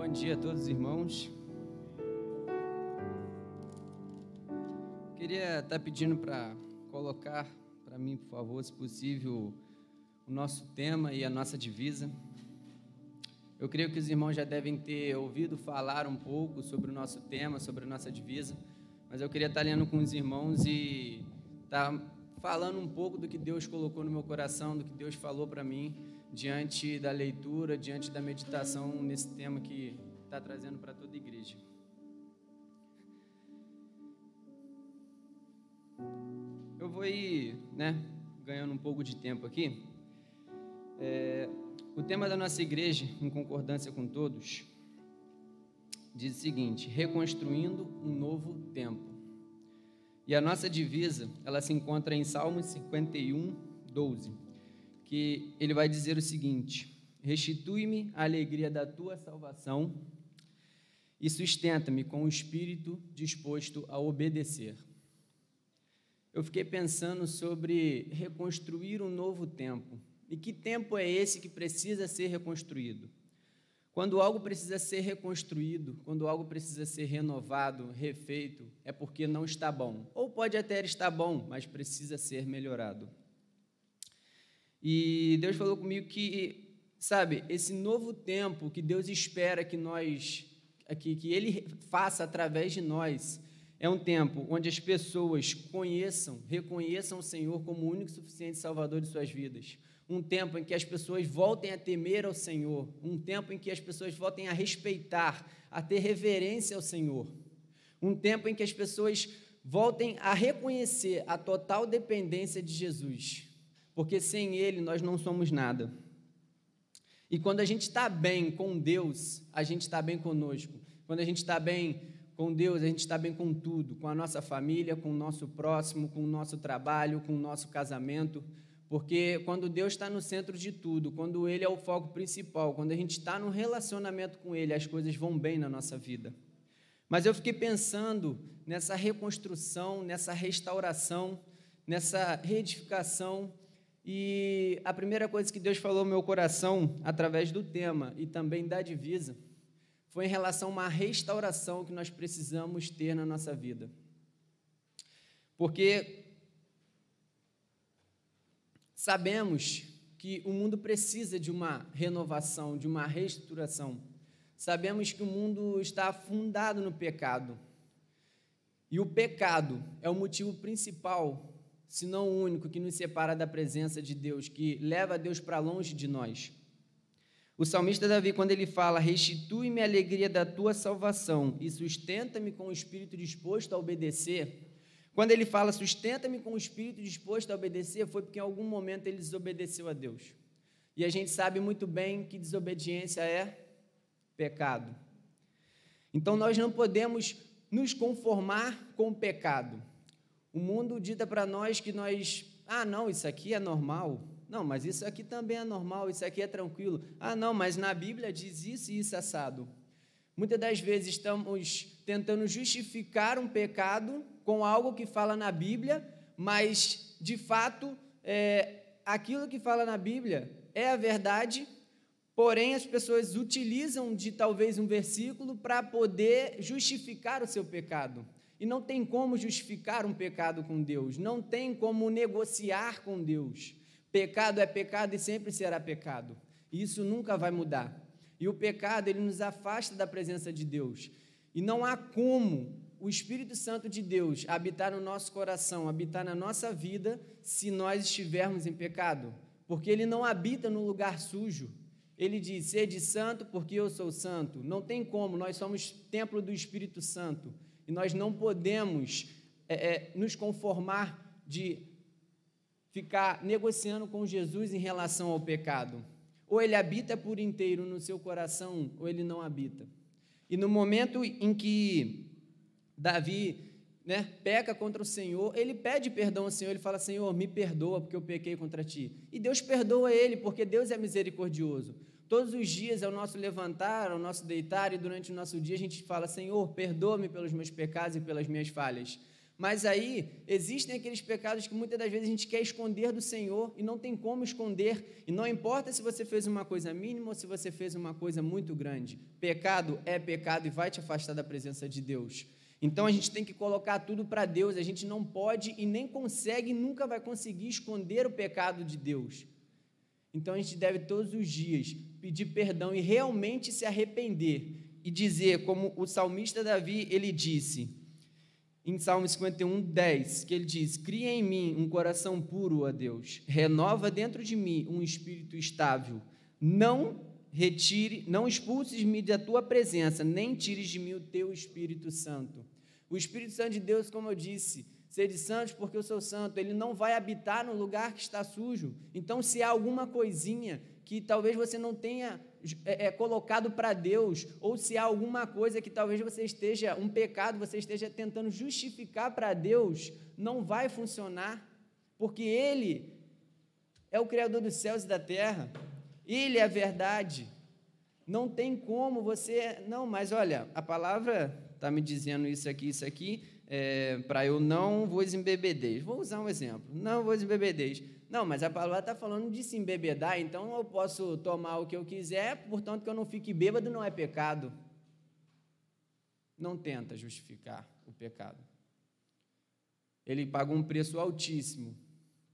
Bom dia a todos os irmãos. Queria estar pedindo para colocar para mim, por favor, se possível, o nosso tema e a nossa divisa. Eu creio que os irmãos já devem ter ouvido falar um pouco sobre o nosso tema, sobre a nossa divisa, mas eu queria estar lendo com os irmãos e estar falando um pouco do que Deus colocou no meu coração, do que Deus falou para mim, diante da leitura, diante da meditação nesse tema que está trazendo para toda a igreja. Eu vou ir, ganhando um pouco de tempo aqui. O tema da nossa igreja, em concordância com todos, diz o seguinte: reconstruindo um novo tempo. E a nossa divisa, ela se encontra em Salmos 51, 12, que ele vai dizer o seguinte: restitui-me a alegria da tua salvação e sustenta-me com o espírito disposto a obedecer. Eu fiquei pensando sobre reconstruir um novo tempo. E que tempo é esse que precisa ser reconstruído? Quando algo precisa ser reconstruído, quando algo precisa ser renovado, refeito, é porque não está bom. Ou pode até estar bom, mas precisa ser melhorado. E Deus falou comigo que, esse novo tempo que Deus espera que que Ele faça através de nós, é um tempo onde as pessoas reconheçam o Senhor como o único e suficiente Salvador de suas vidas. Um tempo em que as pessoas voltem a temer ao Senhor. Um tempo em que as pessoas voltem a respeitar, a ter reverência ao Senhor. Um tempo em que as pessoas voltem a reconhecer a total dependência de Jesus. Porque sem Ele nós não somos nada. E quando a gente está bem com Deus, a gente está bem conosco. Quando a gente está bem com Deus, a gente está bem com tudo, com a nossa família, com o nosso próximo, com o nosso trabalho, com o nosso casamento, porque quando Deus está no centro de tudo, quando Ele é o foco principal, quando a gente está num relacionamento com Ele, as coisas vão bem na nossa vida. Mas eu fiquei pensando nessa reconstrução, nessa restauração, nessa reedificação, e a primeira coisa que Deus falou no meu coração, através do tema e também da divisa, foi em relação a uma restauração que nós precisamos ter na nossa vida. Porque sabemos que o mundo precisa de uma renovação, de uma reestruturação. Sabemos que o mundo está afundado no pecado. E o pecado é o motivo principal, se não o único, que nos separa da presença de Deus, que leva a Deus para longe de nós. O salmista Davi, quando ele fala, restitui-me a alegria da tua salvação e sustenta-me com o espírito disposto a obedecer, quando ele fala, sustenta-me com o espírito disposto a obedecer, foi porque em algum momento ele desobedeceu a Deus. E a gente sabe muito bem que desobediência é pecado. Então nós não podemos nos conformar com o pecado. O mundo dita para nós que não, isso aqui é normal. Não, mas isso aqui também é normal, isso aqui é tranquilo. Não, mas na Bíblia diz isso e isso assado. Muitas das vezes estamos tentando justificar um pecado com algo que fala na Bíblia, mas, de fato, aquilo que fala na Bíblia é a verdade, porém as pessoas utilizam de talvez um versículo para poder justificar o seu pecado. E não tem como justificar um pecado com Deus, não tem como negociar com Deus. Pecado é pecado e sempre será pecado. E isso nunca vai mudar. E o pecado, ele nos afasta da presença de Deus. E não há como o Espírito Santo de Deus habitar no nosso coração, habitar na nossa vida, se nós estivermos em pecado. Porque ele não habita no lugar sujo. Ele diz, sede santo porque eu sou santo. Não tem como, nós somos templo do Espírito Santo. E nós não podemos nos conformar de ficar negociando com Jesus em relação ao pecado. Ou ele habita por inteiro no seu coração, ou ele não habita. E no momento em que Davi peca contra o Senhor, ele pede perdão ao Senhor, ele fala, Senhor, me perdoa porque eu pequei contra ti. E Deus perdoa ele, porque Deus é misericordioso. Todos os dias, ao nosso levantar, ao nosso deitar, e durante o nosso dia, a gente fala, Senhor, perdoa-me pelos meus pecados e pelas minhas falhas. Mas aí, existem aqueles pecados que muitas das vezes a gente quer esconder do Senhor e não tem como esconder. E não importa se você fez uma coisa mínima ou se você fez uma coisa muito grande. Pecado é pecado e vai te afastar da presença de Deus. Então, a gente tem que colocar tudo para Deus. A gente não pode e nem consegue, nunca vai conseguir esconder o pecado de Deus. Então, a gente deve todos os dias pedir perdão e realmente se arrepender. E dizer, como o salmista Davi, ele disse... Em Salmo 51, 10, que ele diz: cria em mim um coração puro, ó Deus, renova dentro de mim um espírito estável, não expulses-me da tua presença, nem tires de mim o teu Espírito Santo. O Espírito Santo de Deus, como eu disse, sede santos porque eu sou santo, ele não vai habitar no lugar que está sujo. Então, se há alguma coisinha que talvez você não tenha colocado para Deus, ou se há alguma coisa que talvez você esteja, um pecado, você esteja tentando justificar para Deus, não vai funcionar, porque Ele é o Criador dos céus e da terra, Ele é a verdade, não tem como você, não, mas olha, a palavra está me dizendo isso aqui, para eu não vos embebedeis, vou usar um exemplo, não vos embebedeis. Não, mas a palavra está falando de se embebedar, então eu posso tomar o que eu quiser, portanto que eu não fique bêbado não é pecado. Não tenta justificar o pecado. Ele pagou um preço altíssimo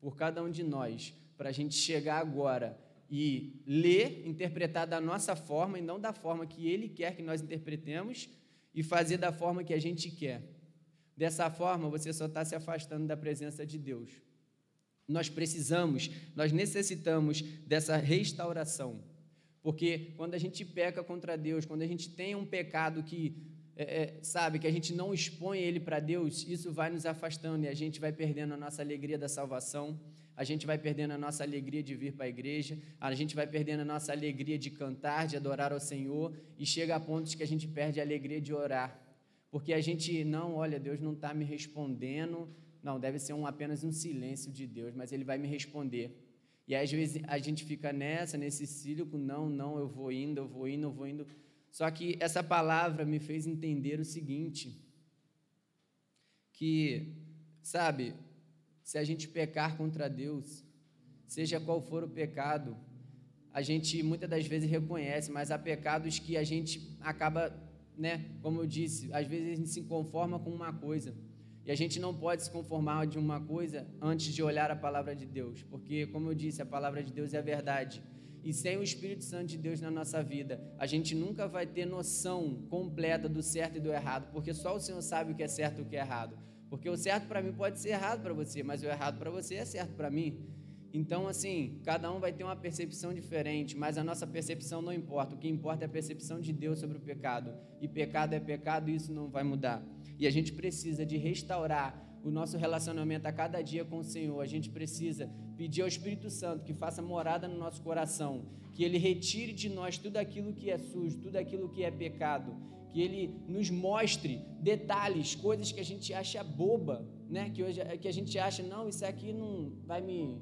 por cada um de nós, para a gente chegar agora e ler, interpretar da nossa forma e não da forma que Ele quer que nós interpretemos e fazer da forma que a gente quer. Dessa forma, você só está se afastando da presença de Deus. Nós necessitamos dessa restauração, porque quando a gente peca contra Deus, quando a gente tem um pecado que, que a gente não expõe ele para Deus, isso vai nos afastando e a gente vai perdendo a nossa alegria da salvação, a gente vai perdendo a nossa alegria de vir para a igreja, a gente vai perdendo a nossa alegria de cantar, de adorar ao Senhor, e chega a pontos que a gente perde a alegria de orar, porque a gente, olha, Deus não está me respondendo. Não, deve ser apenas um silêncio de Deus, mas Ele vai me responder. E aí, às vezes a gente fica nesse círculo, não, eu vou indo. Só que essa palavra me fez entender o seguinte, que, se a gente pecar contra Deus, seja qual for o pecado, a gente muitas das vezes reconhece, mas há pecados que a gente acaba, como eu disse, às vezes a gente se conforma com uma coisa, e a gente não pode se conformar de uma coisa antes de olhar a palavra de Deus, porque, como eu disse, a palavra de Deus é a verdade. E sem o Espírito Santo de Deus na nossa vida, a gente nunca vai ter noção completa do certo e do errado, porque só o Senhor sabe o que é certo e o que é errado. Porque o certo para mim pode ser errado para você, mas o errado para você é certo para mim. Então, cada um vai ter uma percepção diferente, mas a nossa percepção não importa. O que importa é a percepção de Deus sobre o pecado. E pecado é pecado e isso não vai mudar. E a gente precisa de restaurar o nosso relacionamento a cada dia com o Senhor. A gente precisa pedir ao Espírito Santo que faça morada no nosso coração, que Ele retire de nós tudo aquilo que é sujo, tudo aquilo que é pecado, que Ele nos mostre detalhes, coisas que a gente acha boba, que a gente acha, não, isso aqui não vai me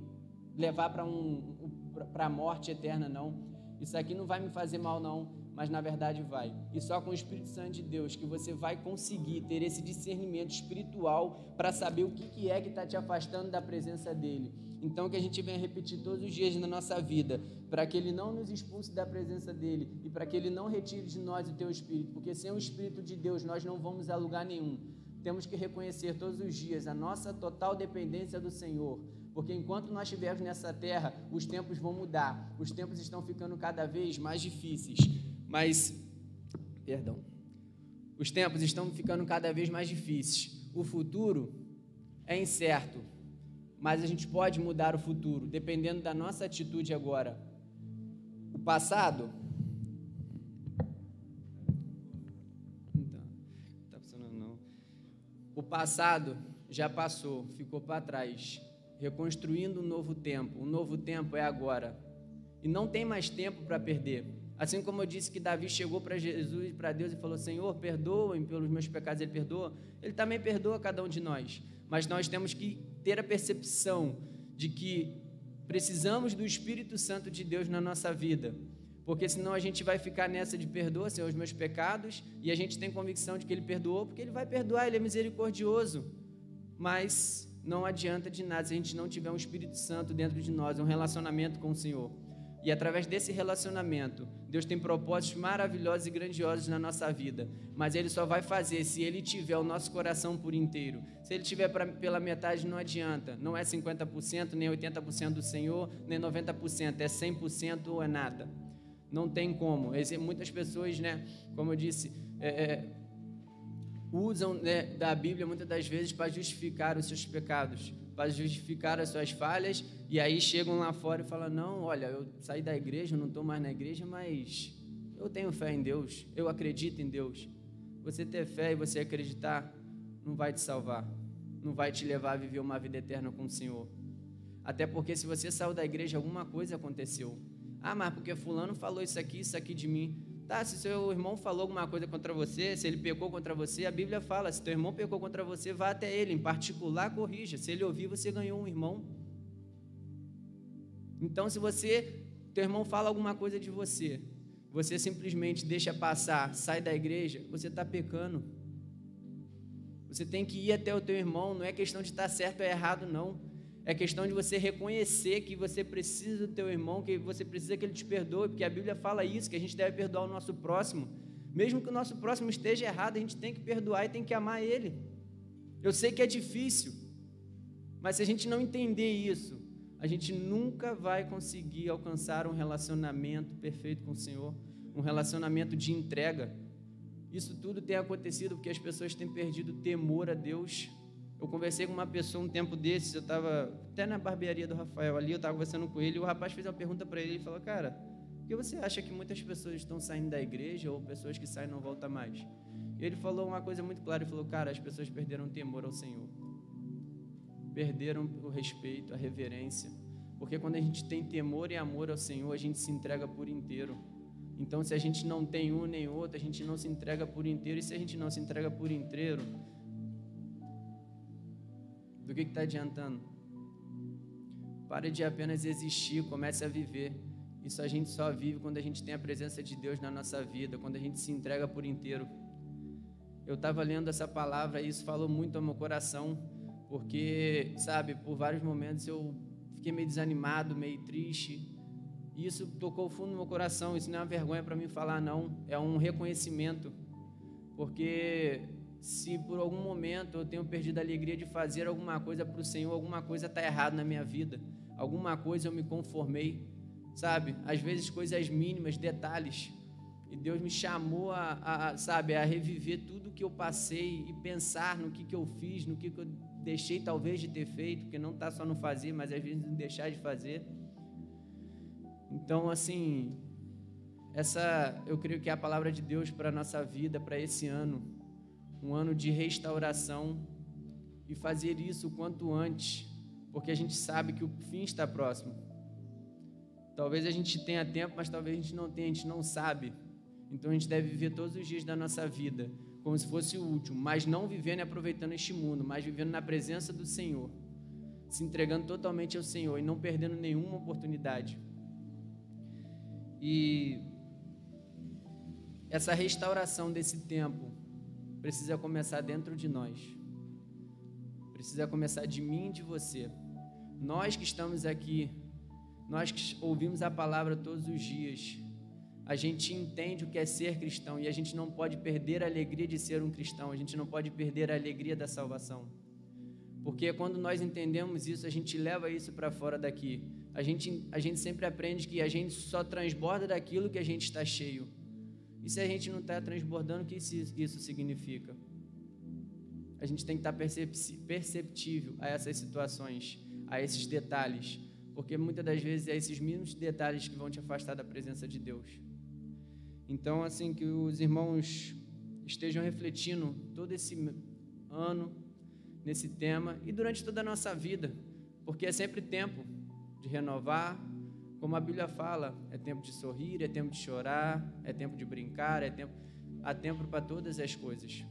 levar para a morte eterna, não. Isso aqui não vai me fazer mal, não. Mas na verdade vai. E só com o Espírito Santo de Deus que você vai conseguir ter esse discernimento espiritual para saber o que é que está te afastando da presença dEle. Então que a gente venha repetir todos os dias na nossa vida, para que Ele não nos expulse da presença dEle e para que Ele não retire de nós o Teu Espírito, porque sem o Espírito de Deus nós não vamos a lugar nenhum. Temos que reconhecer todos os dias a nossa total dependência do Senhor, porque enquanto nós estivermos nessa terra, os tempos vão mudar, os tempos estão ficando cada vez mais difíceis. Os tempos estão ficando cada vez mais difíceis. O futuro é incerto, mas a gente pode mudar o futuro, dependendo da nossa atitude agora. O passado... Não está funcionando, não. O passado já passou, ficou para trás, reconstruindo um novo tempo. O novo tempo é agora. E não tem mais tempo para perder. Assim como eu disse que Davi chegou para Jesus, para Deus e falou, Senhor, perdoa-me pelos meus pecados, Ele perdoa, Ele também perdoa cada um de nós, mas nós temos que ter a percepção de que precisamos do Espírito Santo de Deus na nossa vida, porque senão a gente vai ficar nessa de perdoa, Senhor, os meus pecados, e a gente tem convicção de que Ele perdoou, porque Ele vai perdoar, Ele é misericordioso, mas não adianta de nada se a gente não tiver um Espírito Santo dentro de nós, um relacionamento com o Senhor. E através desse relacionamento, Deus tem propósitos maravilhosos e grandiosos na nossa vida, mas Ele só vai fazer se Ele tiver o nosso coração por inteiro. Se Ele tiver pela metade, não adianta, não é 50%, nem 80% do Senhor, nem 90%, é 100% ou é nada. Não tem como. Muitas pessoas, como eu disse, usam da Bíblia muitas das vezes para justificar os seus pecados, para justificar as suas falhas, e aí chegam lá fora e falam, não, olha, eu saí da igreja, eu não estou mais na igreja, mas eu tenho fé em Deus, eu acredito em Deus. Você ter fé e você acreditar não vai te salvar, não vai te levar a viver uma vida eterna com o Senhor. Até porque se você saiu da igreja, alguma coisa aconteceu. Ah, mas porque fulano falou isso aqui de mim. Tá, se seu irmão falou alguma coisa contra você, se ele pecou contra você, a Bíblia fala, se teu irmão pecou contra você, vá até ele, em particular, corrija. Se ele ouvir, você ganhou um irmão. Então, se teu irmão fala alguma coisa de você, você simplesmente deixa passar, sai da igreja, você está pecando. Você tem que ir até o teu irmão, não é questão de estar certo ou errado, não. É questão de você reconhecer que você precisa do teu irmão, que você precisa que ele te perdoe, porque a Bíblia fala isso, que a gente deve perdoar o nosso próximo. Mesmo que o nosso próximo esteja errado, a gente tem que perdoar e tem que amar ele. Eu sei que é difícil, mas se a gente não entender isso, a gente nunca vai conseguir alcançar um relacionamento perfeito com o Senhor, um relacionamento de entrega. Isso tudo tem acontecido porque as pessoas têm perdido o temor a Deus. Eu conversei com uma pessoa um tempo desses, eu estava até na barbearia do Rafael ali, eu estava conversando com ele, e o rapaz fez uma pergunta para ele, e falou, cara, por que você acha que muitas pessoas estão saindo da igreja, ou pessoas que saem não voltam mais? E ele falou uma coisa muito clara, ele falou, cara, as pessoas perderam o temor ao Senhor, perderam o respeito, a reverência, porque quando a gente tem temor e amor ao Senhor, a gente se entrega por inteiro. Então, se a gente não tem um nem outro, a gente não se entrega por inteiro, e se a gente não se entrega por inteiro, do que está adiantando? Pare de apenas existir, comece a viver. Isso a gente só vive quando a gente tem a presença de Deus na nossa vida, quando a gente se entrega por inteiro. Eu estava lendo essa palavra e isso falou muito ao meu coração, porque, sabe, por vários momentos eu fiquei meio desanimado, meio triste, e isso tocou fundo no meu coração. Isso não é uma vergonha para mim falar, não, é um reconhecimento, porque se por algum momento eu tenho perdido a alegria de fazer alguma coisa para o Senhor, alguma coisa está errada na minha vida, alguma coisa eu me conformei, sabe? Às vezes coisas mínimas, detalhes, e Deus me chamou a reviver tudo que eu passei e pensar no que eu fiz, no que eu deixei talvez de ter feito, porque não está só no fazer, mas às vezes no deixar de fazer. Então, assim, eu creio que é a palavra de Deus para a nossa vida, para esse ano, um ano de restauração, e fazer isso o quanto antes, porque a gente sabe que o fim está próximo. Talvez a gente tenha tempo, mas talvez a gente não tenha, a gente não sabe. Então a gente deve viver todos os dias da nossa vida como se fosse o último, mas não vivendo e aproveitando este mundo, mas vivendo na presença do Senhor, se entregando totalmente ao Senhor e não perdendo nenhuma oportunidade. E essa restauração desse tempo precisa começar dentro de nós, precisa começar de mim e de você. Nós que estamos aqui, nós que ouvimos a palavra todos os dias, a gente entende o que é ser cristão, e a gente não pode perder a alegria de ser um cristão, a gente não pode perder a alegria da salvação, porque quando nós entendemos isso, a gente leva isso para fora daqui. A gente sempre aprende que a gente só transborda daquilo que a gente está cheio. E se a gente não está transbordando, o que isso significa? A gente tem que estar perceptível a essas situações, a esses detalhes, porque muitas das vezes é esses mínimos detalhes que vão te afastar da presença de Deus. Então, assim, que os irmãos estejam refletindo todo esse ano nesse tema e durante toda a nossa vida, porque é sempre tempo de renovar. Como a Bíblia fala, é tempo de sorrir, é tempo de chorar, é tempo de brincar, há tempo para todas as coisas.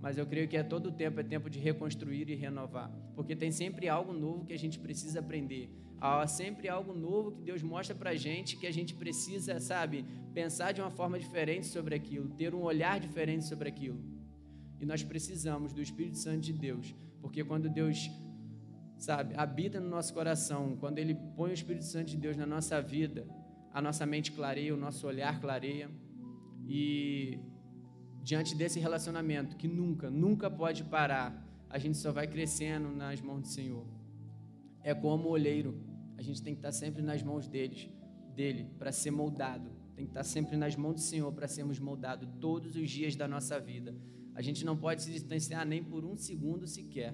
Mas eu creio que a todo tempo é tempo de reconstruir e renovar, porque tem sempre algo novo que a gente precisa aprender. Há sempre algo novo que Deus mostra para a gente, que a gente precisa, pensar de uma forma diferente sobre aquilo, ter um olhar diferente sobre aquilo. E nós precisamos do Espírito Santo de Deus Porque quando Deus, sabe, habita no nosso coração, quando Ele põe o Espírito Santo de Deus na nossa vida, a nossa mente clareia, o nosso olhar clareia. E diante desse relacionamento que nunca pode parar, a gente só vai crescendo nas mãos do Senhor. É como o olheiro, a gente tem que estar sempre nas mãos dele para ser moldado. Tem que estar sempre nas mãos do Senhor para sermos moldados todos os dias da nossa vida. A gente não pode se distanciar nem por um segundo sequer.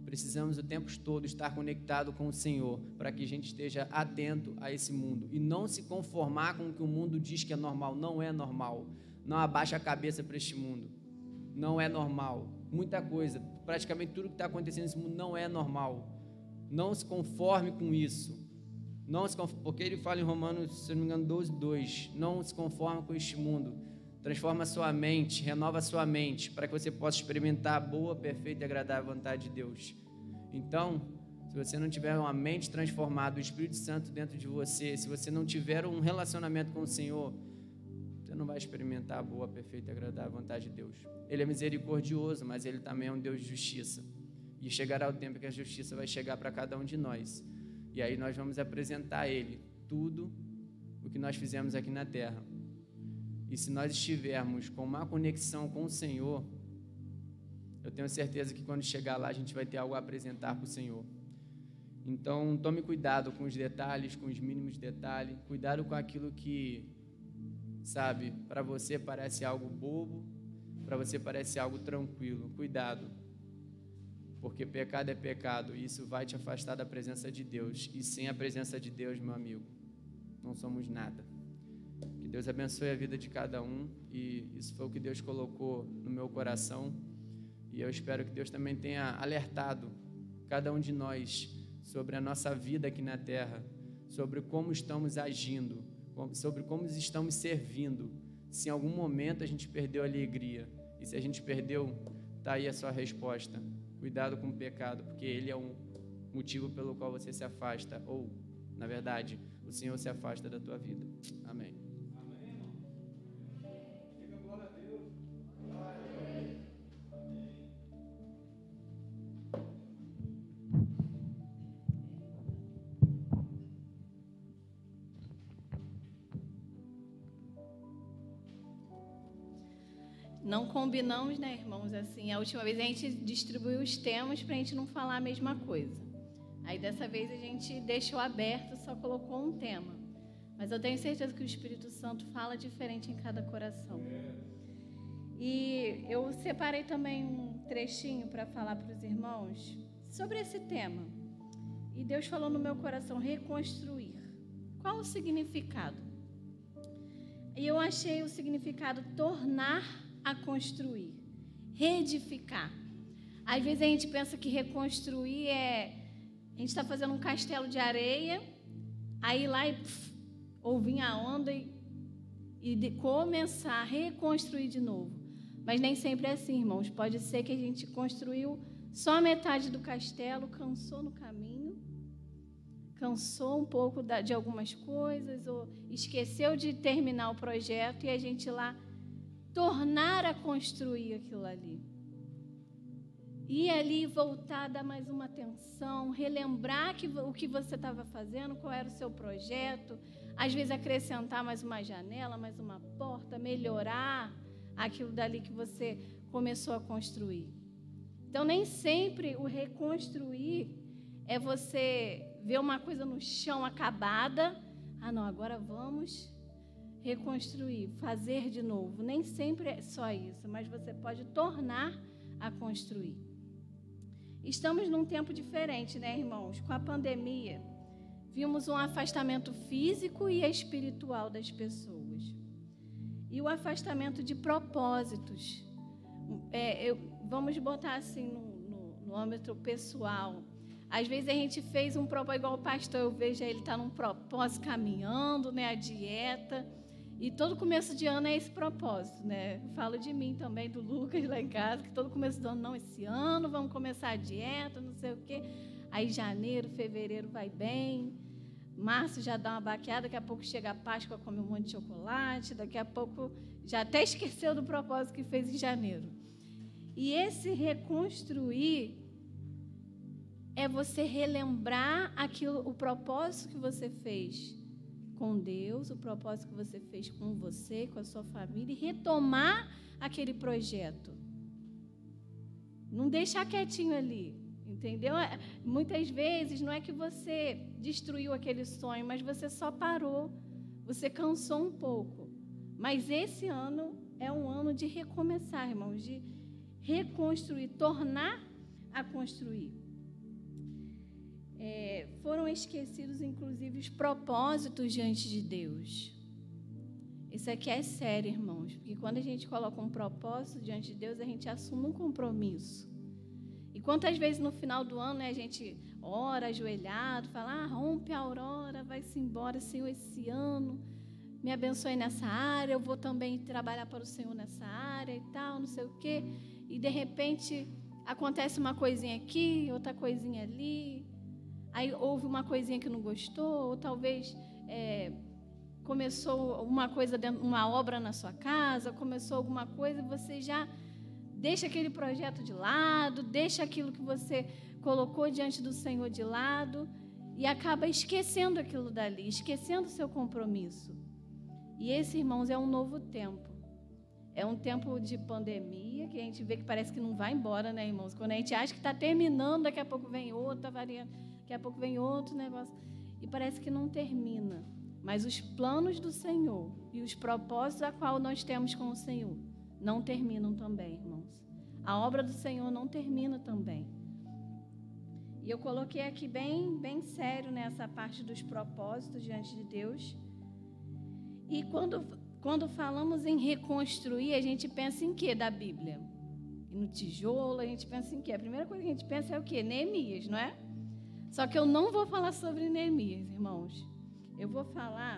Precisamos o tempo todo estar conectado com o Senhor para que a gente esteja atento a esse mundo e não se conformar com o que o mundo diz que é normal. Não é normal. Não abaixa a cabeça para este mundo. Não é normal. Muita coisa, praticamente tudo que está acontecendo nesse mundo não é normal. Não se conforme com isso. Porque ele fala em Romanos, se não me engano, 12:2, não se conforme com este mundo, transforma a sua mente, renova a sua mente, para que você possa experimentar a boa, perfeita e agradável vontade de Deus. Então, se você não tiver uma mente transformada, o Espírito Santo dentro de você, se você não tiver um relacionamento com o Senhor, você não vai experimentar a boa, perfeita e agradável vontade de Deus. Ele é misericordioso, mas Ele também é um Deus de justiça. E chegará o tempo que a justiça vai chegar para cada um de nós. E aí nós vamos apresentar a Ele tudo o que nós fizemos aqui na terra. E se nós estivermos com uma conexão com o Senhor, eu tenho certeza que quando chegar lá a gente vai ter algo a apresentar para o Senhor. Então tome cuidado com os detalhes, com os mínimos detalhes. Cuidado com aquilo que, sabe, para você parece algo bobo, para você parece algo tranquilo. Cuidado. Porque pecado é pecado e isso vai te afastar da presença de Deus. E sem a presença de Deus, meu amigo, não somos nada. Que Deus abençoe a vida de cada um. E isso foi o que Deus colocou no meu coração. E eu espero que Deus também tenha alertado cada um de nós sobre a nossa vida aqui na terra, sobre como estamos agindo, sobre como estamos servindo. Se em algum momento a gente perdeu a alegria. E se a gente perdeu, está aí a sua resposta. Cuidado com o pecado, porque ele é um motivo pelo qual você se afasta, ou, na verdade, o Senhor se afasta da tua vida. Amém. Amém, irmão. Diga glória a Deus. Glória a Deus. Amém. Não combinamos, né, irmãos? Assim, a última vez a gente distribuiu os temas para a gente não falar a mesma coisa. Aí dessa vez a gente deixou aberto, só colocou um tema. Mas eu tenho certeza que o Espírito Santo fala diferente em cada coração. E eu separei também um trechinho para falar para os irmãos sobre esse tema. E Deus falou no meu coração, reconstruir. Qual o significado? E eu achei o significado tornar a construir, reedificar. Às vezes a gente pensa que reconstruir a gente está fazendo um castelo de areia, aí lá ou vir a onda e começar a reconstruir de novo. Mas nem sempre é assim, irmãos. Pode ser que a gente construiu só a metade do castelo, cansou no caminho, cansou um pouco de algumas coisas, ou esqueceu de terminar o projeto e a gente lá tornar a construir aquilo ali. Ir ali, voltar, dar mais uma atenção, relembrar o que você estava fazendo, qual era o seu projeto, às vezes acrescentar mais uma janela, mais uma porta, melhorar aquilo dali que você começou a construir. Então, nem sempre o reconstruir é você ver uma coisa no chão acabada, não, agora vamos reconstruir, fazer de novo. Nem sempre é só isso, mas você pode tornar a construir. Estamos num tempo diferente, né, irmãos? Com a pandemia, vimos um afastamento físico e espiritual das pessoas. E o afastamento de propósitos. Vamos botar assim no âmbito pessoal. Às vezes a gente fez um propósito, igual o pastor, eu vejo ele está num propósito caminhando, né, a dieta. E todo começo de ano é esse propósito, né? Eu falo de mim também, do Lucas lá em casa, que todo começo do ano, não, esse ano vamos começar a dieta, não sei o quê. Aí janeiro, fevereiro vai bem, março já dá uma baqueada, daqui a pouco chega a Páscoa, come um monte de chocolate, daqui a pouco já até esqueceu do propósito que fez em janeiro. E esse reconstruir é você relembrar o propósito que você fez com Deus, o propósito que você fez com você, com a sua família, e retomar aquele projeto. Não deixar quietinho ali, entendeu? Muitas vezes não é que você destruiu aquele sonho, mas você só parou, você cansou um pouco. Mas esse ano é um ano de recomeçar, irmãos, de reconstruir, tornar a construir. Foram esquecidos, inclusive, os propósitos diante de Deus. Isso aqui é sério, irmãos, porque quando a gente coloca um propósito diante de Deus, a gente assume um compromisso. E quantas vezes no final do ano, né, a gente ora ajoelhado, fala, rompe a aurora, vai-se embora, Senhor, esse ano, me abençoe nessa área, eu vou também trabalhar para o Senhor nessa área e tal, não sei o quê. E, de repente, acontece uma coisinha aqui, outra coisinha ali. Aí houve uma coisinha que não gostou, ou talvez começou uma obra na sua casa, começou alguma coisa, e você já deixa aquele projeto de lado, deixa aquilo que você colocou diante do Senhor de lado e acaba esquecendo aquilo dali, esquecendo o seu compromisso. E esse, irmãos, é um novo tempo. É um tempo de pandemia, que a gente vê que parece que não vai embora, né, irmãos? Quando a gente acha que está terminando, daqui a pouco vem outra variante, daqui a pouco vem outro negócio. E parece que não termina. Mas os planos do Senhor e os propósitos a qual nós temos com o Senhor não terminam também, irmãos. A obra do Senhor não termina também. E eu coloquei aqui bem sério nessa parte dos propósitos diante de Deus. E quando falamos em reconstruir, a gente pensa em quê da Bíblia? E no tijolo, a gente pensa em quê? A primeira coisa que a gente pensa é o quê? Neemias, não é? Só que eu não vou falar sobre Neemias, irmãos. Eu vou falar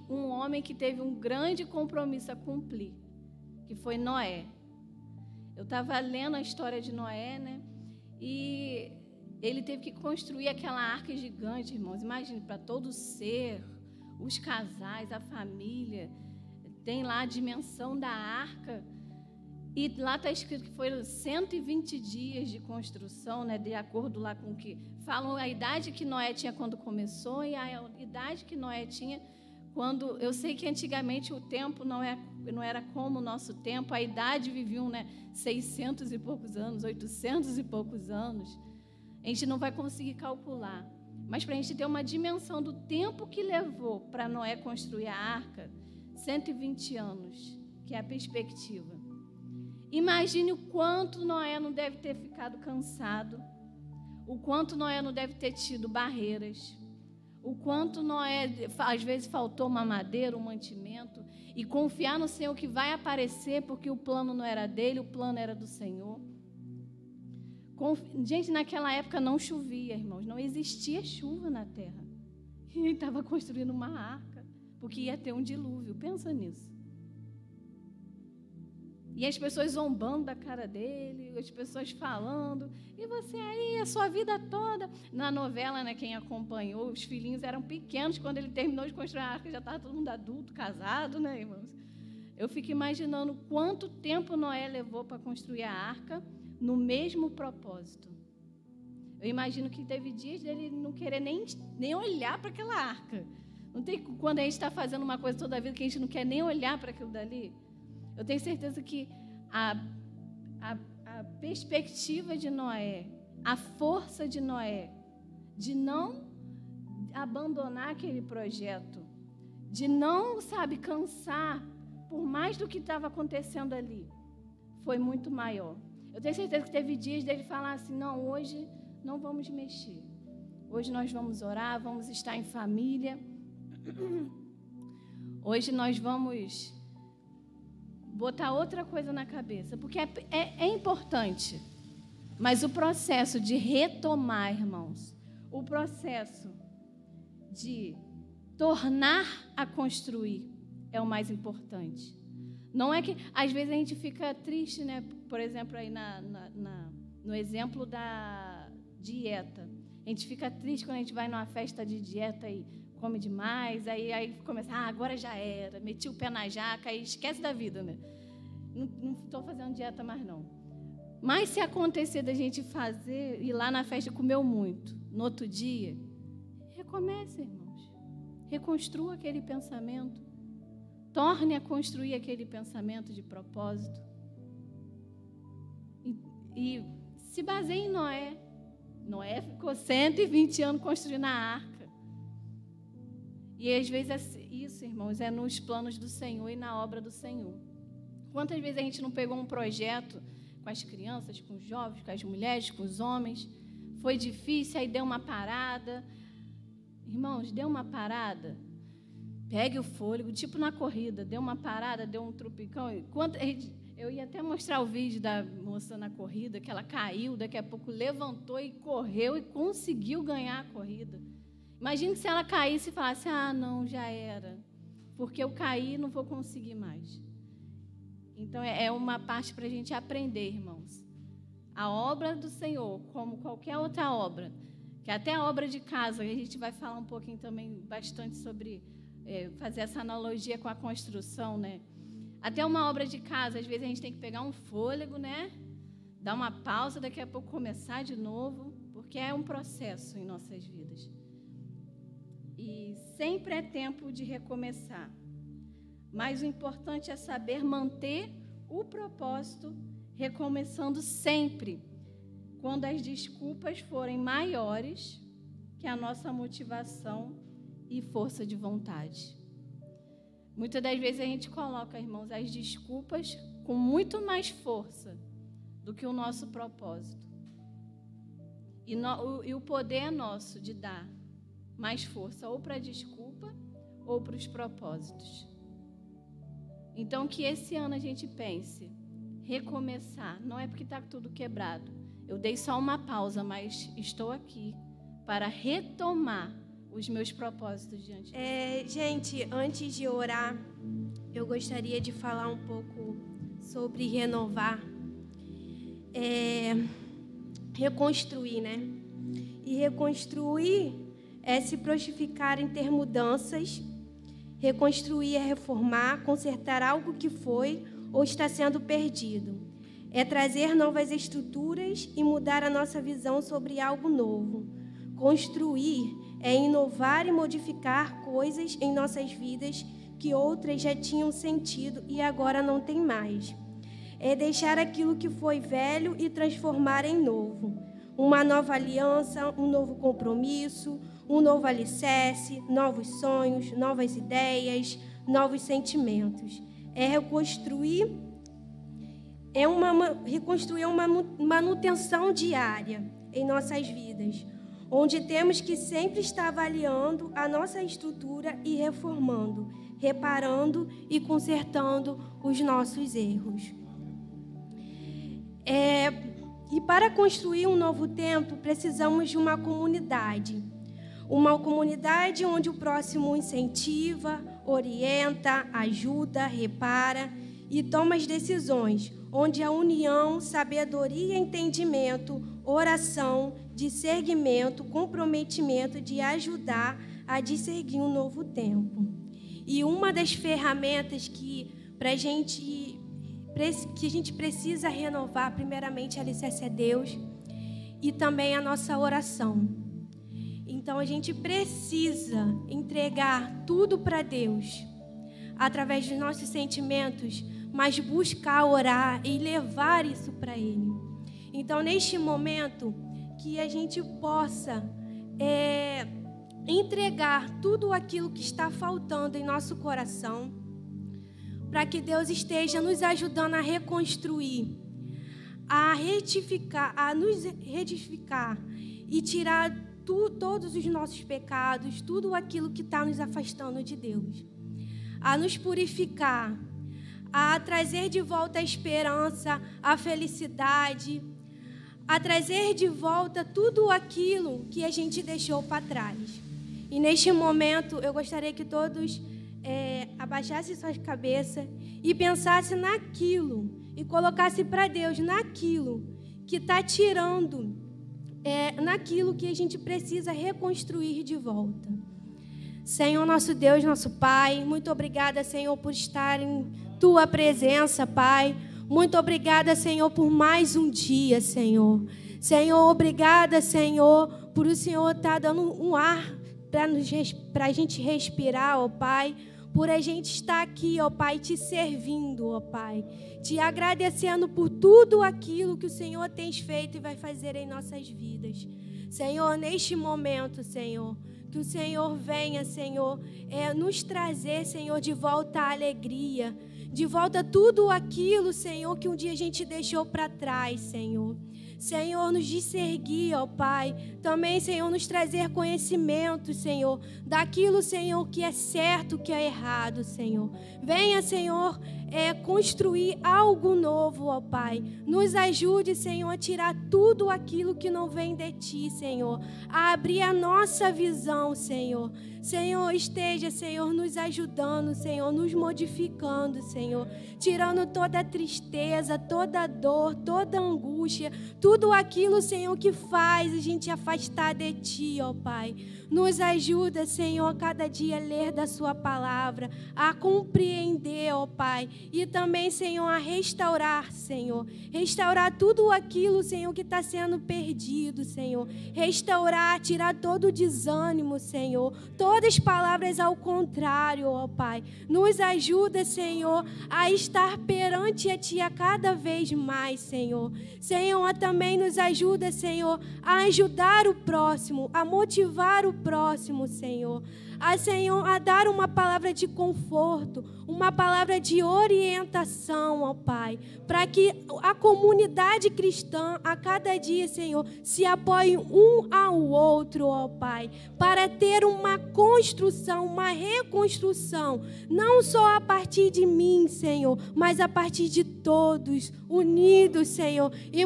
um homem que teve um grande compromisso a cumprir, que foi Noé. Eu estava lendo a história de Noé, né? E ele teve que construir aquela arca gigante, irmãos. Imagine, para todo ser, os casais, a família, tem lá a dimensão da arca. E lá está escrito que foram 120 dias de construção, né, de acordo lá com o que falam a idade que Noé tinha quando começou e a idade que Noé tinha quando... Eu sei que antigamente o tempo não era como o nosso tempo, a idade viviam, né, 600 e poucos anos, 800 e poucos anos. A gente não vai conseguir calcular. Mas para a gente ter uma dimensão do tempo que levou para Noé construir a arca, 120 anos, que é a perspectiva. Imagine o quanto Noé não deve ter ficado cansado, o quanto Noé não deve ter tido barreiras, o quanto Noé, às vezes, faltou uma madeira, um mantimento, e confiar no Senhor que vai aparecer, porque o plano não era dele, o plano era do Senhor. Gente, naquela época não chovia, irmãos, não existia chuva na terra. E ele estava construindo uma arca, porque ia ter um dilúvio, pensa nisso. E as pessoas zombando da cara dele, as pessoas falando, e você aí, a sua vida toda. Na novela, né, quem acompanhou, os filhinhos eram pequenos, quando ele terminou de construir a arca, já estava todo mundo adulto, casado, né, irmãos? Eu fico imaginando quanto tempo Noé levou para construir a arca no mesmo propósito. Eu imagino que teve dias dele não querer nem olhar para aquela arca. Não tem quando a gente está fazendo uma coisa toda a vida que a gente não quer nem olhar para aquilo dali? Eu tenho certeza que a perspectiva de Noé, a força de Noé, de não abandonar aquele projeto, de não, cansar, por mais do que estava acontecendo ali, foi muito maior. Eu tenho certeza que teve dias dele falar assim, não, hoje não vamos mexer. Hoje nós vamos orar, vamos estar em família. Hoje nós vamos botar outra coisa na cabeça, porque é importante, mas o processo de retomar, irmãos, o processo de tornar a construir é o mais importante. Não é que, às vezes, a gente fica triste, né? Por exemplo, aí no exemplo da dieta, a gente fica triste quando a gente vai numa festa de dieta e come demais, aí começa, agora já era, meti o pé na jaca, aí esquece da vida, né? Não estou fazendo dieta mais, não. Mas se acontecer da gente fazer, ir lá na festa e comeu muito, no outro dia, recomece, irmãos. Reconstrua aquele pensamento. Torne a construir aquele pensamento de propósito. E se baseie em Noé. Noé ficou 120 anos construindo a arca. E às vezes isso, irmãos, é nos planos do Senhor e na obra do Senhor. Quantas vezes a gente não pegou um projeto com as crianças, com os jovens, com as mulheres, com os homens? Foi difícil, aí deu uma parada. Irmãos, deu uma parada. Pegue o fôlego, tipo na corrida. Deu uma parada, deu um trupicão. Eu ia até mostrar o vídeo da moça na corrida, que ela caiu, daqui a pouco levantou e correu e conseguiu ganhar a corrida. Imagine se ela caísse e falasse, não, já era, porque eu caí e não vou conseguir mais. Então, é uma parte para a gente aprender, irmãos. A obra do Senhor, como qualquer outra obra, que até a obra de casa, a gente vai falar um pouquinho também bastante sobre, fazer essa analogia com a construção, né? Até uma obra de casa, às vezes a gente tem que pegar um fôlego, né? Dar uma pausa, daqui a pouco começar de novo, porque é um processo em nossas vidas. E sempre é tempo de recomeçar. Mas o importante é saber manter o propósito, recomeçando sempre, quando as desculpas forem maiores que a nossa motivação e força de vontade. Muitas das vezes a gente coloca, irmãos, as desculpas com muito mais força do que o nosso propósito. E o poder é nosso de dar mais força ou para a desculpa ou para os propósitos. Então, que esse ano a gente pense, recomeçar. Não é porque está tudo quebrado. Eu dei só uma pausa, mas estou aqui para retomar os meus propósitos diante de Deus. Gente, antes de orar, eu gostaria de falar um pouco sobre renovar. Reconstruir, né? E reconstruir é se prontificar em ter mudanças. Reconstruir é reformar, consertar algo que foi ou está sendo perdido. É trazer novas estruturas e mudar a nossa visão sobre algo novo. Construir é inovar e modificar coisas em nossas vidas que outras já tinham sentido e agora não tem mais. É deixar aquilo que foi velho e transformar em novo. Uma nova aliança, um novo compromisso, um novo alicerce, novos sonhos, novas ideias, novos sentimentos. Reconstruir é uma manutenção diária em nossas vidas, onde temos que sempre estar avaliando a nossa estrutura e reformando, reparando e consertando os nossos erros. E para construir um novo tempo, precisamos de uma comunidade. Uma comunidade onde o próximo incentiva, orienta, ajuda, repara e toma as decisões, onde a união, sabedoria, entendimento, oração, discernimento, comprometimento de ajudar a discernir um novo tempo. E uma das ferramentas que a gente precisa renovar, primeiramente, a alicerce é Deus e também a nossa oração. Então, a gente precisa entregar tudo para Deus, através dos nossos sentimentos, mas buscar orar e levar isso para Ele. Então, neste momento, que a gente possa entregar tudo aquilo que está faltando em nosso coração, para que Deus esteja nos ajudando a reconstruir, a retificar, a nos retificar e tirar todos os nossos pecados, tudo aquilo que está nos afastando de Deus, a nos purificar, a trazer de volta a esperança, a felicidade, a trazer de volta tudo aquilo que a gente deixou para trás. E neste momento, eu gostaria que todos abaixassem suas cabeças e pensassem naquilo, e colocassem para Deus naquilo que está tirando, naquilo que a gente precisa reconstruir de volta. Senhor, nosso Deus, nosso Pai, muito obrigada, Senhor, por estar em Tua presença, Pai. Muito obrigada, Senhor, por mais um dia, Senhor. Senhor, obrigada, Senhor, por o Senhor estar dando um ar para a gente respirar, ó Pai. Por a gente estar aqui, ó Pai, te servindo, ó Pai. Te agradecendo por tudo aquilo que o Senhor tem feito e vai fazer em nossas vidas. Senhor, neste momento, Senhor, que o Senhor venha, Senhor, nos trazer, Senhor, de volta a alegria, de volta tudo aquilo, Senhor, que um dia a gente deixou para trás, Senhor. Senhor, nos discernir, ó Pai. Também, Senhor, nos trazer conhecimento, Senhor, daquilo, Senhor, que é certo, que é errado, Senhor. Venha, Senhor, construir algo novo, ó Pai. Nos ajude, Senhor, a tirar tudo aquilo que não vem de Ti, Senhor. A abrir a nossa visão, Senhor. Senhor, esteja, Senhor, nos ajudando, Senhor, nos modificando, Senhor. Tirando toda a tristeza, toda a dor, toda a angústia, tudo aquilo, Senhor, que faz a gente afastar de Ti, ó Pai. Nos ajuda, Senhor, a cada dia a ler da Sua palavra, a compreender, ó Pai. E também, Senhor, a restaurar, Senhor. Restaurar tudo aquilo, Senhor, que está sendo perdido, Senhor. Restaurar, tirar todo o desânimo, Senhor. Todas as palavras ao contrário, ó Pai. Nos ajuda, Senhor, a estar perante a Ti a cada vez mais, Senhor. Senhor, também nos ajuda, Senhor, a ajudar o próximo, a motivar o próximo, Senhor. Senhor, a dar uma palavra de conforto, uma palavra de orientação, ó Pai, para que a comunidade cristã, a cada dia, Senhor, se apoie um ao outro, ó Pai, para ter uma construção, uma reconstrução, não só a partir de mim, Senhor, mas a partir de todos, unidos, Senhor, e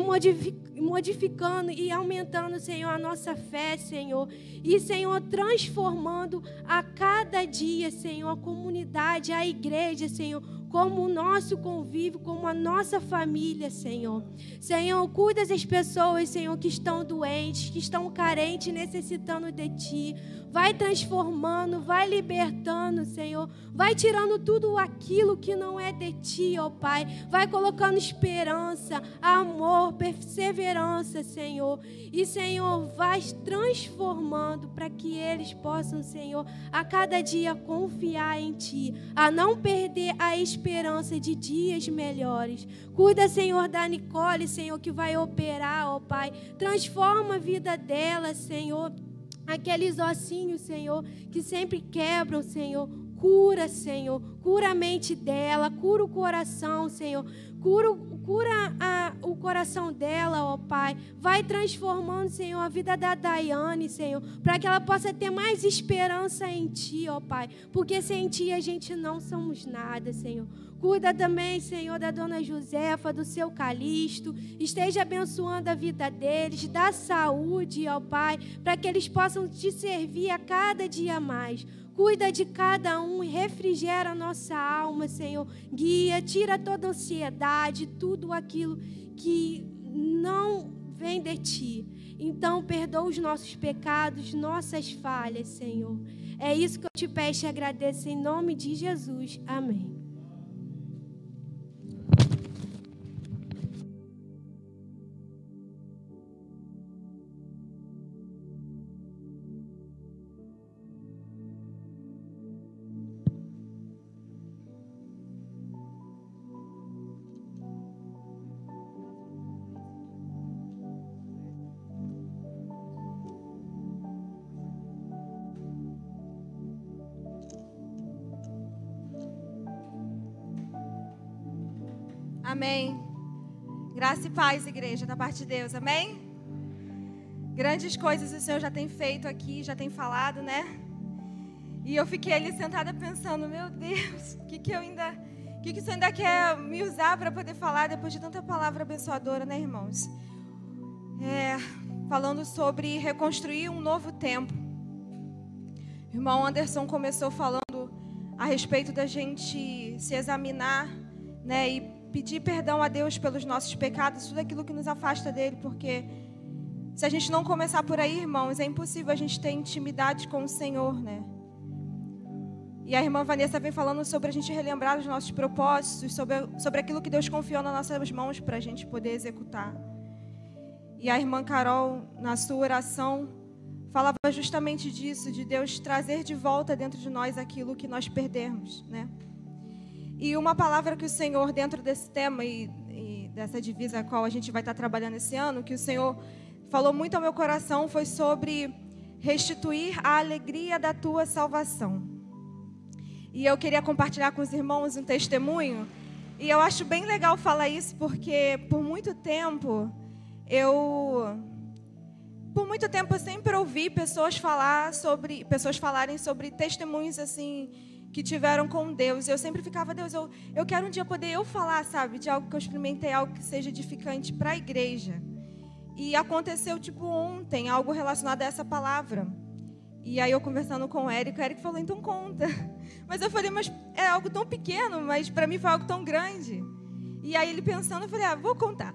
modificando e aumentando, Senhor, a nossa fé, Senhor, e, Senhor, transformando a cada dia, Senhor, a comunidade, a igreja, Senhor, como o nosso convívio, como a nossa família, Senhor. Senhor, cuida das pessoas, Senhor, que estão doentes, que estão carentes, necessitando de Ti. Vai transformando, vai libertando, Senhor. Vai tirando tudo aquilo que não é de Ti, ó Pai. Vai colocando esperança, amor, perseverança, Senhor. E, Senhor, vai transformando para que eles possam, Senhor, a cada dia confiar em Ti, a não perder a esperança de dias melhores. Cuida, Senhor, da Nicole, Senhor, que vai operar, ó Pai. Transforma a vida dela, Senhor. Aqueles ossinhos, Senhor, que sempre quebram, Senhor. Cura, Senhor. Cura a mente dela, cura o coração, Senhor. Cura o coração dela, ó Pai. Vai transformando, Senhor, a vida da Daiane, Senhor, para que ela possa ter mais esperança em Ti, ó Pai. Porque sem Ti a gente não somos nada, Senhor. Cuida também, Senhor, da dona Josefa, do seu Calixto. Esteja abençoando a vida deles, dá saúde, ó Pai, para que eles possam Te servir a cada dia mais. Cuida de cada um e refrigera a nossa alma, Senhor. Guia, tira toda a ansiedade, tudo aquilo que não vem de Ti. Então, perdoa os nossos pecados, nossas falhas, Senhor. É isso que eu Te peço e agradeço em nome de Jesus. Amém. Amém. Graça e paz, igreja, da parte de Deus. Amém? Grandes coisas o Senhor já tem feito aqui, já tem falado, né? E eu fiquei ali sentada pensando, meu Deus, o que o Senhor ainda quer me usar para poder falar depois de tanta palavra abençoadora, né, irmãos? Falando sobre reconstruir um novo tempo. O irmão Anderson começou falando a respeito da gente se examinar, né, e pedir perdão a Deus pelos nossos pecados, tudo aquilo que nos afasta dele, porque se a gente não começar por aí, irmãos, é impossível a gente ter intimidade com o Senhor, né? E a irmã Vanessa vem falando sobre a gente relembrar os nossos propósitos, sobre aquilo que Deus confiou nas nossas mãos para a gente poder executar. E a irmã Carol, na sua oração, falava justamente disso, de Deus trazer de volta dentro de nós aquilo que nós perdemos, né? E uma palavra que o Senhor, dentro desse tema e dessa divisa a qual a gente vai estar trabalhando esse ano, que o Senhor falou muito ao meu coração, foi sobre restituir a alegria da tua salvação. E eu queria compartilhar com os irmãos um testemunho, e eu acho bem legal falar isso, porque por muito tempo eu sempre ouvi pessoas falarem sobre testemunhos assim que tiveram com Deus. Eu sempre ficava, Deus, eu quero um dia poder falar, sabe, de algo que eu experimentei, algo que seja edificante para a igreja. E aconteceu ontem, algo relacionado a essa palavra. E aí eu conversando com o Eric falou, então conta. Mas eu falei, mas é algo tão pequeno, mas para mim foi algo tão grande. E aí ele pensando, eu falei, vou contar.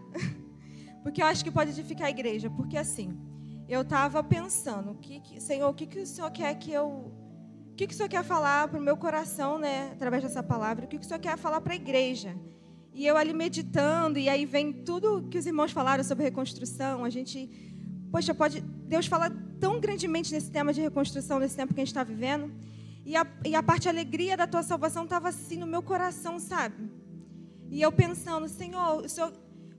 Porque eu acho que pode edificar a igreja. Porque assim, eu estava pensando, Senhor, o que o Senhor quer que eu... O que o Senhor quer falar para o meu coração, né? Através dessa palavra. O que o Senhor quer falar para a igreja? E eu ali meditando, e aí vem tudo que os irmãos falaram sobre reconstrução. A gente... Poxa, Deus fala tão grandemente nesse tema de reconstrução, nesse tempo que a gente está vivendo. E a parte alegria da tua salvação estava assim no meu coração, sabe? E eu pensando, Senhor,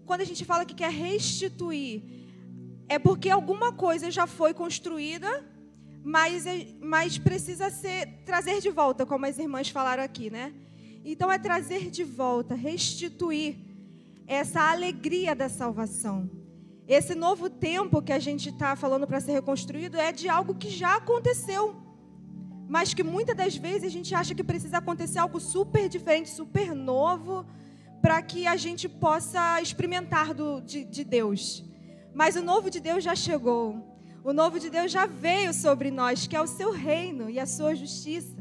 quando a gente fala que quer restituir, é porque alguma coisa já foi construída, mas precisa trazer de volta, como as irmãs falaram aqui, né? Então é trazer de volta, restituir essa alegria da salvação. Esse novo tempo que a gente está falando para ser reconstruído é de algo que já aconteceu, mas que muitas das vezes a gente acha que precisa acontecer algo super diferente, super novo, para que a gente possa experimentar de Deus. Mas o novo de Deus já chegou. O novo de Deus já veio sobre nós, que é o seu reino e a sua justiça.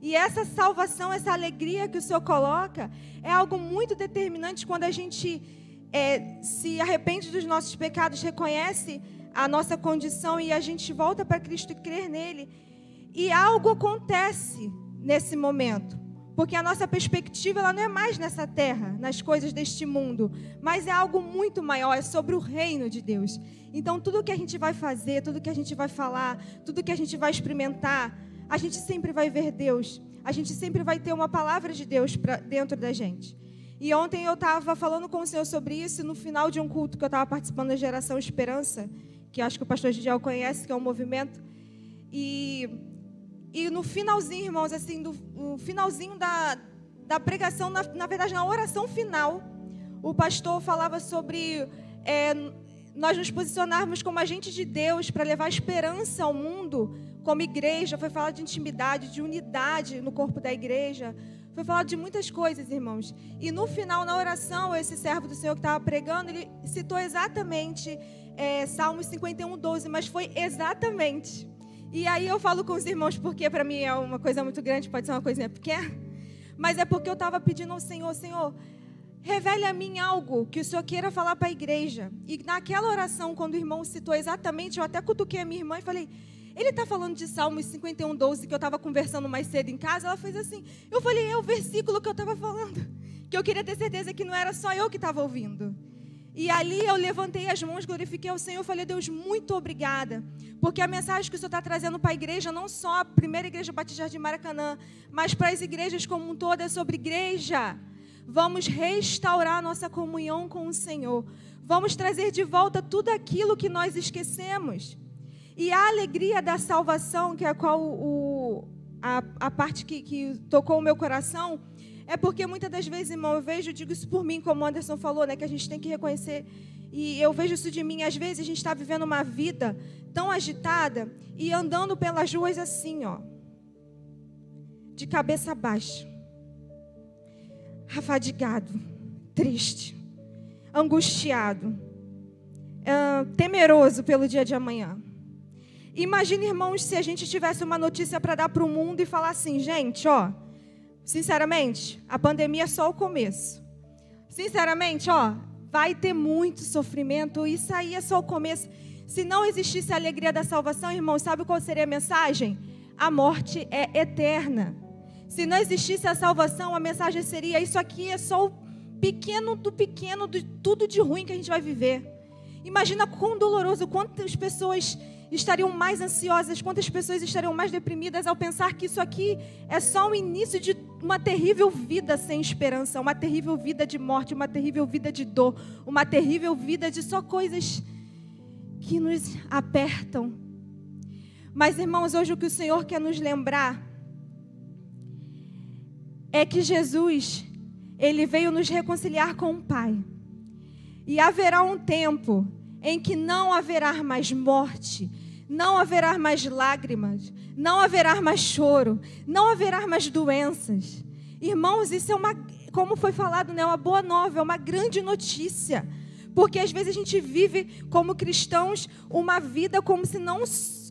E essa salvação, essa alegria que o Senhor coloca, é algo muito determinante quando a gente se arrepende dos nossos pecados, reconhece a nossa condição e a gente volta para Cristo e crer nele. E algo acontece nesse momento. Porque a nossa perspectiva ela não é mais nessa terra, nas coisas deste mundo, mas é algo muito maior, é sobre o reino de Deus. Então, tudo que a gente vai fazer, tudo que a gente vai falar, tudo que a gente vai experimentar, a gente sempre vai ver Deus. A gente sempre vai ter uma palavra de Deus dentro da gente. E ontem eu estava falando com o Senhor sobre isso, no final de um culto que eu estava participando da Geração Esperança, que acho que o pastor Gidiel conhece, que é um movimento, e no finalzinho, irmãos, assim, no finalzinho da pregação, na verdade, na oração final, o pastor falava sobre nós nos posicionarmos como agentes de Deus para levar esperança ao mundo, como igreja. Foi falar de intimidade, de unidade no corpo da igreja. Foi falar de muitas coisas, irmãos. E no final, na oração, esse servo do Senhor que estava pregando, ele citou exatamente Salmos 51:12, mas foi exatamente. E aí eu falo com os irmãos, porque para mim é uma coisa muito grande, pode ser uma coisinha pequena, mas é porque eu estava pedindo ao Senhor, Senhor, revele a mim algo que o Senhor queira falar para a igreja. E naquela oração, quando o irmão citou exatamente, eu até cutuquei a minha irmã e falei, ele está falando de Salmos 51:12, que eu estava conversando mais cedo em casa. Ela fez assim, eu falei, é o versículo que eu estava falando, que eu queria ter certeza que não era só eu que estava ouvindo. E ali eu levantei as mãos, glorifiquei ao Senhor, falei, Deus, muito obrigada, porque a mensagem que o Senhor está trazendo para a igreja, não só a primeira igreja Batista de Maracanã, mas para as igrejas como um todo, é sobre igreja. Vamos restaurar a nossa comunhão com o Senhor. Vamos trazer de volta tudo aquilo que nós esquecemos. E a alegria da salvação, que é a parte que tocou o meu coração, é porque muitas das vezes, irmão, eu digo isso por mim, como o Anderson falou, né, que a gente tem que reconhecer, e eu vejo isso de mim, às vezes a gente está vivendo uma vida tão agitada e andando pelas ruas assim, ó, de cabeça baixa, afadigado, triste, angustiado, temeroso pelo dia de amanhã. Imagine, irmãos, se a gente tivesse uma notícia para dar para o mundo e falar assim, gente, ó, sinceramente, a pandemia é só o começo. Sinceramente, ó, vai ter muito sofrimento, isso aí é só o começo. Se não existisse a alegria da salvação, irmão, sabe qual seria a mensagem? A morte é eterna. Se não existisse a salvação, a mensagem seria: isso aqui é só o pequeno, de tudo de ruim que a gente vai viver. Imagina quão doloroso, quantas pessoas estariam mais ansiosas, quantas pessoas estariam mais deprimidas ao pensar que isso aqui é só o início de uma terrível vida sem esperança, uma terrível vida de morte, uma terrível vida de dor, uma terrível vida de só coisas que nos apertam. Mas, irmãos, hoje o que o Senhor quer nos lembrar é que Jesus, Ele veio nos reconciliar com o Pai. E haverá um tempo em que não haverá mais morte, não haverá mais lágrimas, não haverá mais choro, não haverá mais doenças. Irmãos, isso é como foi falado, né, uma boa nova, é uma grande notícia. Porque às vezes a gente vive como cristãos uma vida como se não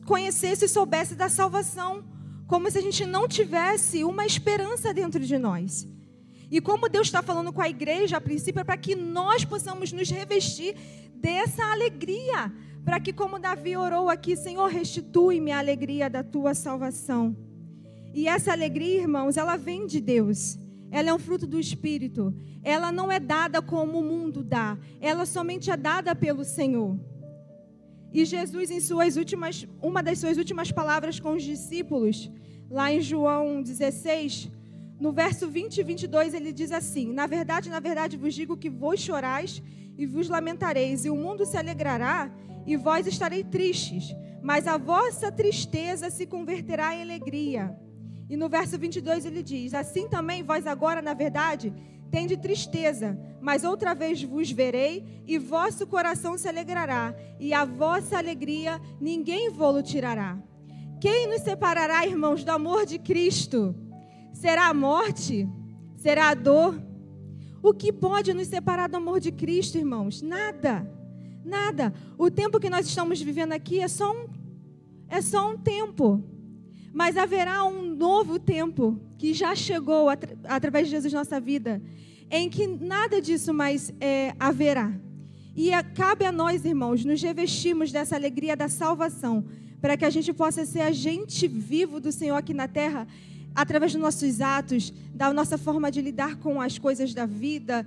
conhecesse e soubesse da salvação, como se a gente não tivesse uma esperança dentro de nós. E como Deus está falando com a igreja, a princípio, é para que nós possamos nos revestir dessa alegria, para que, como Davi orou aqui, Senhor, restitui-me a alegria da tua salvação. E essa alegria, irmãos, ela vem de Deus. Ela é um fruto do Espírito. Ela não é dada como o mundo dá. Ela somente é dada pelo Senhor. E Jesus, uma das suas últimas palavras com os discípulos, lá em João 16, no verso 20 e 22, ele diz assim: na verdade, vos digo que vos chorais e vos lamentareis, e o mundo se alegrará, e vós estareis tristes, mas a vossa tristeza se converterá em alegria. E no verso 22 ele diz: assim também vós agora, na verdade, tende tristeza, mas outra vez vos verei, e vosso coração se alegrará, e a vossa alegria ninguém vô-lo tirará. Quem nos separará, irmãos, do amor de Cristo? Será a morte? Será a dor? O que pode nos separar do amor de Cristo, irmãos? Nada. Nada. O tempo que nós estamos vivendo aqui é só um tempo. Mas haverá um novo tempo que já chegou através de Jesus na nossa vida, em que nada disso mais haverá. E cabe a nós, irmãos, nos revestirmos dessa alegria da salvação, para que a gente possa ser agente vivo do Senhor aqui na terra, através dos nossos atos, da nossa forma de lidar com as coisas da vida,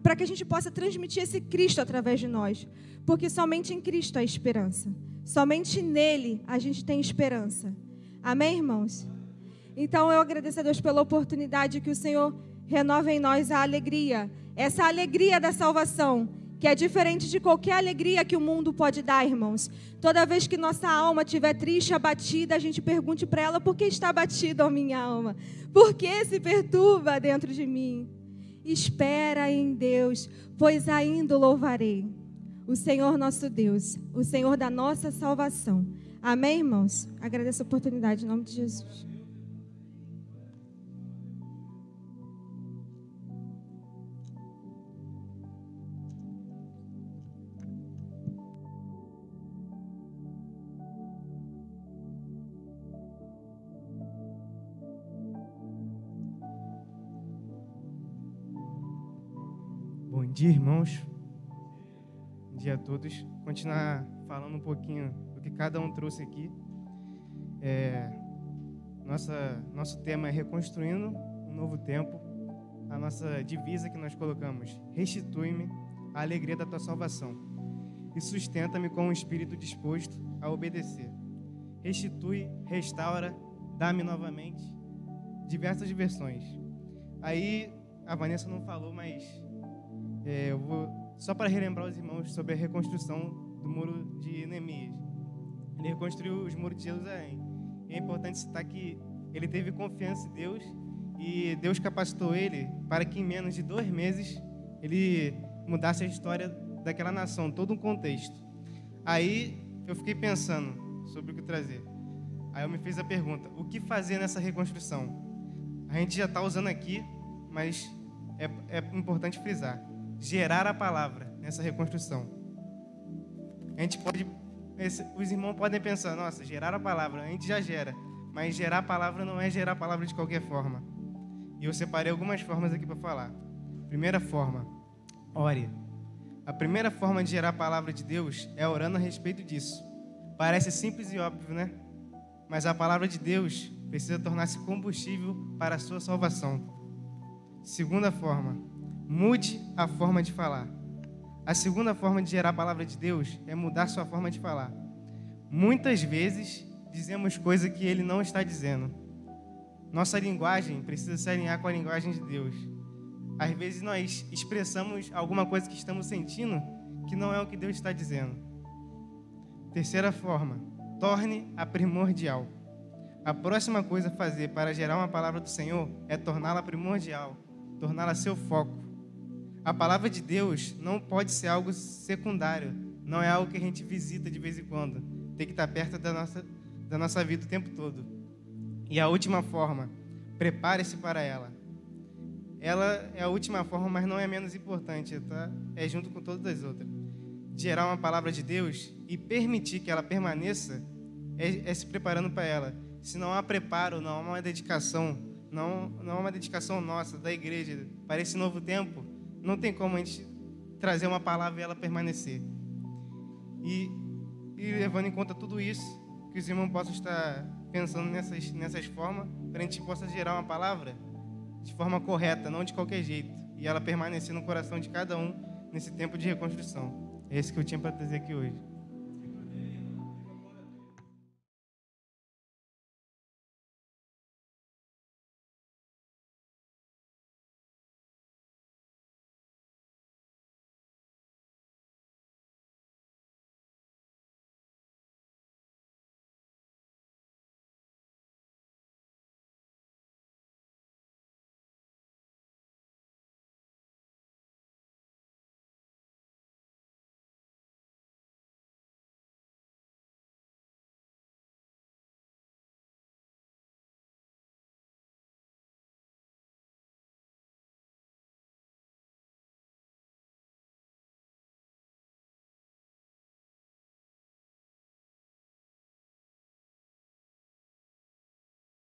para que a gente possa transmitir esse Cristo através de nós. Porque somente em Cristo há esperança. Somente nele a gente tem esperança. Amém, irmãos? Então eu agradeço a Deus pela oportunidade que o Senhor renova em nós a alegria. Essa alegria da salvação, que é diferente de qualquer alegria que o mundo pode dar, irmãos. Toda vez que nossa alma estiver triste, abatida, a gente pergunte para ela: por que está abatida a minha alma? Por que se perturba dentro de mim? Espera em Deus, pois ainda o louvarei. O Senhor nosso Deus, o Senhor da nossa salvação. Amém, irmãos? Agradeço a oportunidade em nome de Jesus. Bom dia, irmãos. Bom dia a todos. Continuar falando um pouquinho do que cada um trouxe aqui. Nosso tema é Reconstruindo um Novo Tempo. A nossa divisa que nós colocamos: restitui-me a alegria da tua salvação e sustenta-me com um espírito disposto a obedecer. Restitui, restaura, dá-me novamente. Diversas versões. Aí a Vanessa não falou, mas eu vou só para relembrar os irmãos sobre a reconstrução do muro de Neemias. Ele reconstruiu os muros de Jerusalém. E é importante citar que ele teve confiança em Deus e Deus capacitou ele para que em menos de 2 meses ele mudasse a história daquela nação, todo um contexto. Aí eu fiquei pensando sobre o que trazer. Aí eu me fiz a pergunta: o que fazer nessa reconstrução? A gente já está usando aqui, mas é importante frisar: gerar a palavra nessa reconstrução. A gente pode, os irmãos podem pensar: nossa, gerar a palavra, a gente já gera, mas gerar a palavra não é gerar a palavra de qualquer forma. E eu separei algumas formas aqui para falar. Primeira forma, ore. A primeira forma de gerar a palavra de Deus é orando a respeito disso. Parece simples e óbvio, né? Mas a palavra de Deus precisa tornar-se combustível para a sua salvação. Segunda forma, mude a forma de falar. A segunda forma de gerar a palavra de Deus é mudar sua forma de falar. Muitas vezes dizemos coisas que Ele não está dizendo. Nossa linguagem precisa se alinhar com a linguagem de Deus. Às vezes nós expressamos alguma coisa que estamos sentindo que não é o que Deus está dizendo. Terceira forma, torne-a primordial. A próxima coisa a fazer para gerar uma palavra do Senhor é torná-la primordial, torná-la seu foco. A palavra de Deus não pode ser algo secundário, não é algo que a gente visita de vez em quando. Tem que estar perto da nossa vida o tempo todo. E a última forma, prepare-se para ela. Ela é a última forma, mas não é menos importante, tá? É junto com todas as outras. Gerar uma palavra de Deus e permitir que ela permaneça é se preparando para ela. Se não há preparo, não há uma dedicação, não há uma dedicação nossa, da igreja, para esse novo tempo, não tem como a gente trazer uma palavra e ela permanecer. E levando em conta tudo isso, que os irmãos possam estar pensando nessas formas, para a gente possa gerar uma palavra de forma correta, não de qualquer jeito, e ela permanecer no coração de cada um nesse tempo de reconstrução. É isso que eu tinha para trazer aqui hoje.